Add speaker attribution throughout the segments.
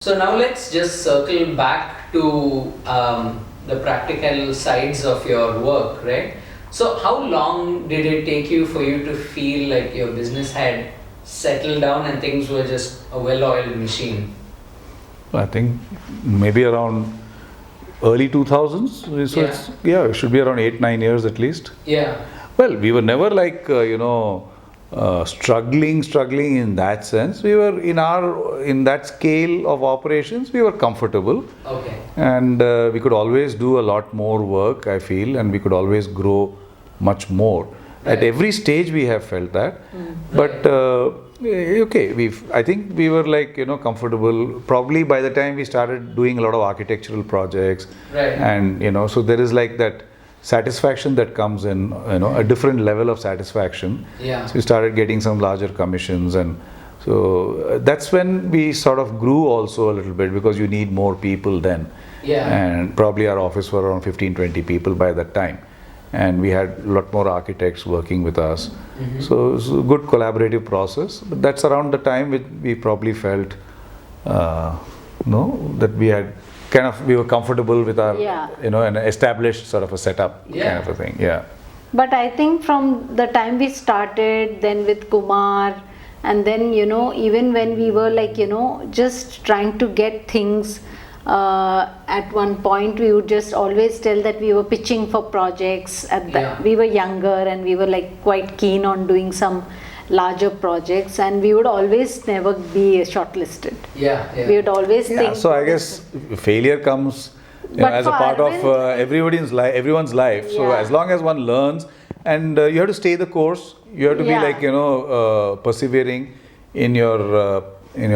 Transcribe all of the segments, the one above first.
Speaker 1: So now let's just circle back to the practical sides of your work, right? So how long did it take you for you to feel like your business had settled down and things were just a well-oiled machine?
Speaker 2: I think maybe around early 2000s. So it should be around 8-9 years at least.
Speaker 1: Yeah.
Speaker 2: Well, we were never like, struggling in that sense. We were in that scale of operations, we were comfortable.
Speaker 1: Okay.
Speaker 2: And we could always do a lot more work, I feel, and we could always grow much more.
Speaker 1: Right.
Speaker 2: At every stage we have felt that. But I think we were like, comfortable. Probably by the time we started doing a lot of architectural projects.
Speaker 1: Right.
Speaker 2: And, so there is like that satisfaction that comes in, a different level of satisfaction.
Speaker 1: Yeah.
Speaker 2: So we started getting some larger commissions, and so that's when we sort of grew also a little bit, because you need more people then.
Speaker 1: Yeah.
Speaker 2: And probably our office were around 15-20 people by that time, and we had a lot more architects working with us. So it was a good collaborative process. But that's around the time we probably felt that we were comfortable with our an established sort of a setup kind of a thing. Yeah.
Speaker 3: But I think from the time we started, then with Kumar, and then even when we were like just trying to get things, at one point we would just always tell that we were pitching for projects we were younger and we were like quite keen on doing some larger projects, and we would always never be shortlisted. We would always think.
Speaker 2: So I guess failure comes as a part of everyone's life. So as long as one learns, and you have to stay the course, you have to be like persevering in your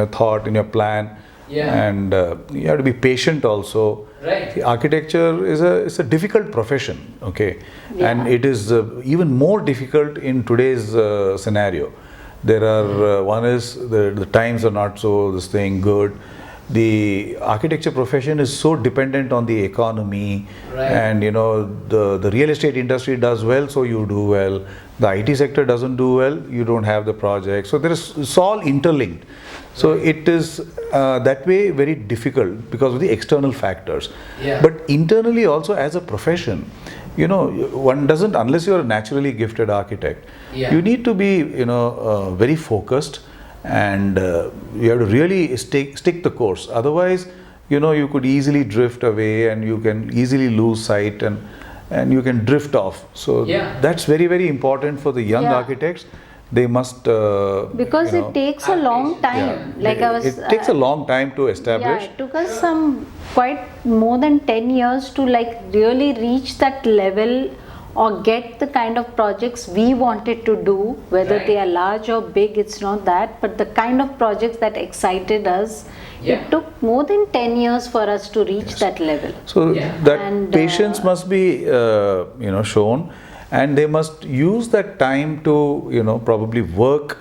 Speaker 2: thought, in your plan. And you have to be patient also.
Speaker 1: Right.
Speaker 2: Architecture is a difficult profession, and it is even more difficult in today's scenario. There are one is the times are not so good. The architecture profession is so dependent on the economy, and the real estate industry does well, so you do well. The IT sector doesn't do well, you don't have the project. So it's all interlinked. So it is that way very difficult because of the external factors. But internally also, as a profession, one doesn't, unless you're a naturally gifted architect, you need to be very focused, and you have to really stick the course. Otherwise, you could easily drift away, and you can easily lose sight, and you can drift off. So that's very, very important for the young architects. They must
Speaker 3: because it takes a long time.
Speaker 2: It takes a long time to establish.
Speaker 3: It took us quite more than 10 years to really reach that level or get the kind of projects we wanted to do, whether they are large or big, it's not that, but the kind of projects that excited us. It took more than 10 years for us to reach that level.
Speaker 2: So that patience must be shown, and they must use that time to probably work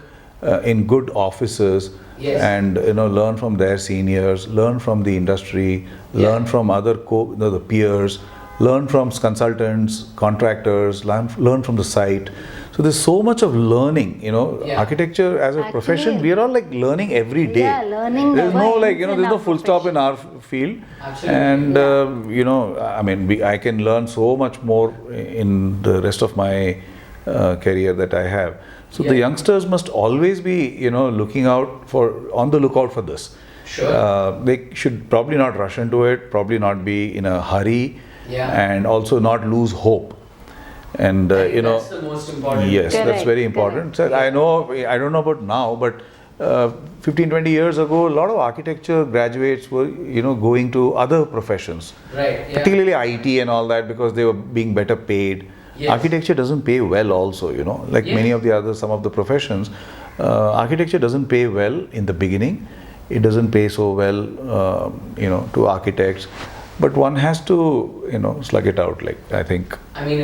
Speaker 2: in good offices, and learn from their seniors, learn from the industry, learn from other the peers, learn from consultants, contractors, learn from the site. So there's so much of learning, architecture as a profession, we are all like learning every day.
Speaker 3: Learning.
Speaker 2: There's no there's no full stop in our field.
Speaker 1: Absolutely.
Speaker 2: And I can learn so much more in the rest of my career that I have. So the youngsters must always be on the lookout for this.
Speaker 1: Sure.
Speaker 2: They should probably not rush into it, probably not be in a hurry, and also not lose hope. And
Speaker 1: that's the most important.
Speaker 2: Yes, that's very important. So I don't know about now, but 15-20 years ago, a lot of architecture graduates were going to other professions, particularly IT and all that, because they were being better paid. Architecture doesn't pay well also, many of the some of the professions. Architecture doesn't pay well in the beginning. It doesn't pay so well to architects, but one has to slug it out, I think.
Speaker 1: I mean,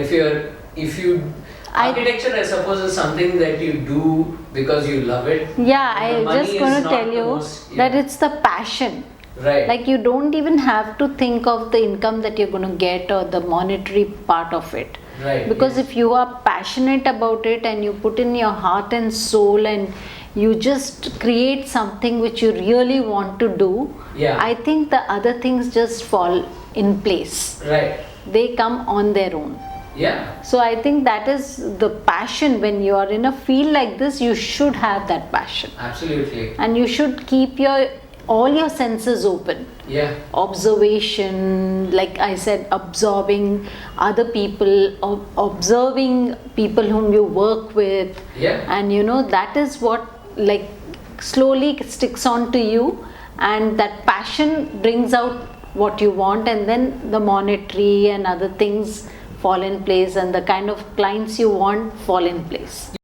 Speaker 1: architecture, I suppose, is something that you do because you love it.
Speaker 3: I'm just going to tell you that it's the passion.
Speaker 1: Right.
Speaker 3: You don't even have to think of the income that you're going to get or the monetary part of it.
Speaker 1: Right.
Speaker 3: Because if you are passionate about it and you put in your heart and soul and you just create something which you really want to do,
Speaker 1: Yeah.
Speaker 3: I think the other things just fall in place.
Speaker 1: Right.
Speaker 3: They come on their own.
Speaker 1: Yeah.
Speaker 3: So I think that is the passion. When you are in a field like this, you should have that passion.
Speaker 1: Absolutely.
Speaker 3: And you should keep all your senses open.
Speaker 1: Yeah.
Speaker 3: Observation, like I said, absorbing other people, observing people whom you work with.
Speaker 1: Yeah.
Speaker 3: And that is what like slowly sticks on to you, and that passion brings out what you want, and then the monetary and other things fall in place, and the kind of clients you want fall in place.